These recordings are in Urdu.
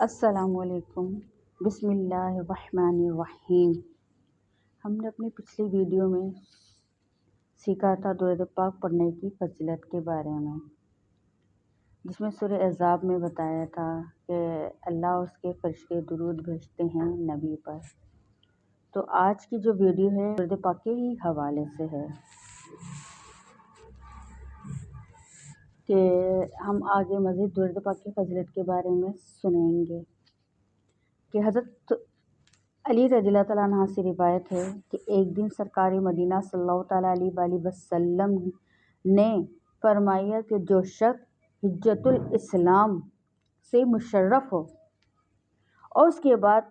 السلام علیکم، بسم اللہ الرحمن الرحیم۔ ہم نے اپنی پچھلی ویڈیو میں سیکھا تھا درود پاک پڑھنے کی فضیلت کے بارے میں، جس میں سورہ احزاب میں بتایا تھا کہ اللہ اور اس کے فرشتے درود بھیجتے ہیں نبی پر۔ تو آج کی جو ویڈیو ہے درود پاک کے ہی حوالے سے ہے کہ ہم آگے مزید درود پاک کی فضیلت کے بارے میں سنیں گے کہ حضرت علی رضی اللہ تعالیٰ عنہ سے روایت ہے کہ ایک دن سرکار مدینہ صلی اللہ تعالیٰ علیہ وآلہ وسلم نے فرمایا کہ جو شخص حجت الاسلام سے مشرف ہو اور اس کے بعد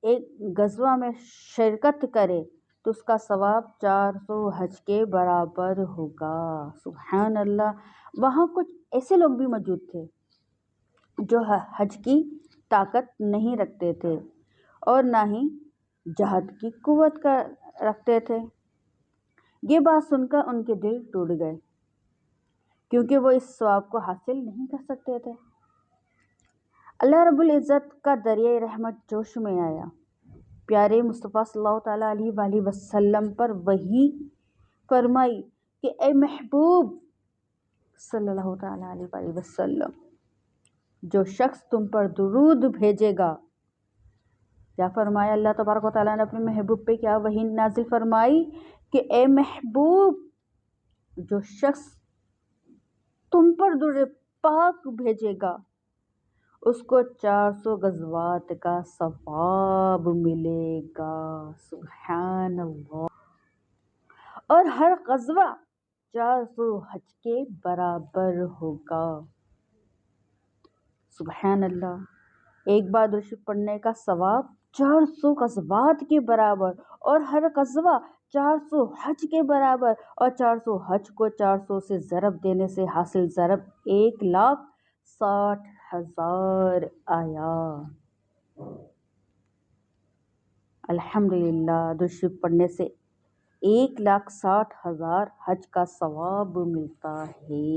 ایک غزوہ میں شرکت کرے تو اس کا ثواب 400 حج کے برابر ہوگا۔ سبحان اللہ۔ وہاں کچھ ایسے لوگ بھی موجود تھے جو حج کی طاقت نہیں رکھتے تھے اور نہ ہی جہاد کی قوت رکھتے تھے۔ یہ بات سن کر ان کے دل ٹوٹ گئے کیونکہ وہ اس ثواب کو حاصل نہیں کر سکتے تھے۔ اللہ رب العزت کا دریائے رحمت جوش میں آیا۔ پیارے مصطفیٰ صلی اللہ تعالیٰ علیہ وآلہ وسلم پر وحی فرمائی کہ اے محبوب صلی اللہ تعالیٰ علیہ وآلہ وسلم، جو شخص تم پر درود بھیجے گا، کیا فرمایا اللہ تبارک و تعالیٰ نے اپنے محبوب پہ کیا وحی نازل فرمائی کہ اے محبوب، جو شخص تم پر درود پاک بھیجے گا اس کو 400 غزوات کا ثواب ملے گا۔ سبحان اللہ۔ اور ہر غزوہ 400 حج کے برابر ہوگا۔ سبحان اللہ۔ ایک بار درود شریف پڑھنے کا ثواب 400 غزوات کے برابر، اور ہر غزوہ 400 حج کے برابر، اور 400 حج کو 400 سے ضرب دینے سے حاصل ضرب 1,60,000 آیا۔ الحمدللہ، درود شریف پڑھنے سے 1,60,000 حج کا ثواب ملتا ہے۔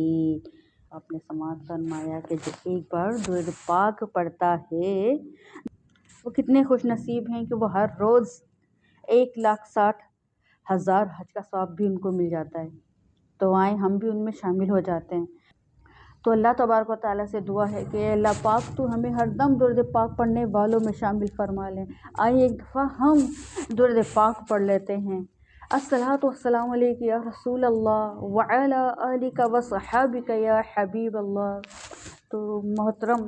آپ نے سماعت فرمایا کہ جو ایک بار درود پاک پڑھتا ہے وہ کتنے خوش نصیب ہیں کہ وہ ہر روز 1,60,000 حج کا ثواب بھی ان کو مل جاتا ہے۔ تو آئیں ہم بھی ان میں شامل ہو جاتے ہیں۔ تو اللہ تبارک و تعالیٰ سے دعا ہے کہ اللہ پاک تو ہمیں ہر دم درود پاک پڑھنے والوں میں شامل فرما لیں۔ آئیں ایک دفعہ ہم درود پاک پڑھ لیتے ہیں۔ الصلاۃ والسلام علیک یا رسول اللہ وعلی آلک وصحابک یا حبیب اللہ۔ تو محترم،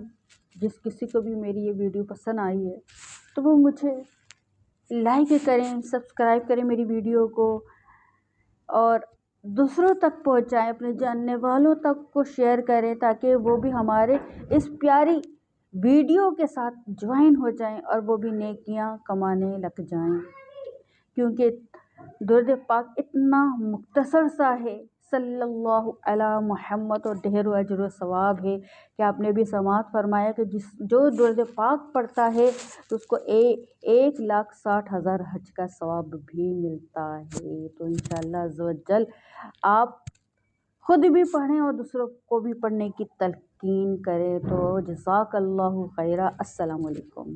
جس کسی کو بھی میری یہ ویڈیو پسند آئی ہے تو وہ مجھے لائک کریں، سبسکرائب کریں میری ویڈیو کو، اور دوسروں تک پہنچائیں، اپنے جاننے والوں تک کو شیئر کریں تاکہ وہ بھی ہمارے اس پیاری ویڈیو کے ساتھ جوائن ہو جائیں اور وہ بھی نیکیاں کمانے لگ جائیں، کیونکہ درود پاک اتنا مختصر سا ہے، صلی اللہ علی محمد، اور ڈھیر و اجر و ثواب ہے کہ آپ نے بھی سماعت فرمایا کہ جو درود پاک پڑھتا ہے تو اس کو 1,60,000 حج کا ثواب بھی ملتا ہے۔ تو انشاءاللہ عز و جل آپ خود بھی پڑھیں اور دوسروں کو بھی پڑھنے کی تلقین کریں۔ تو جزاک اللہ خیرہ۔ السلام علیکم۔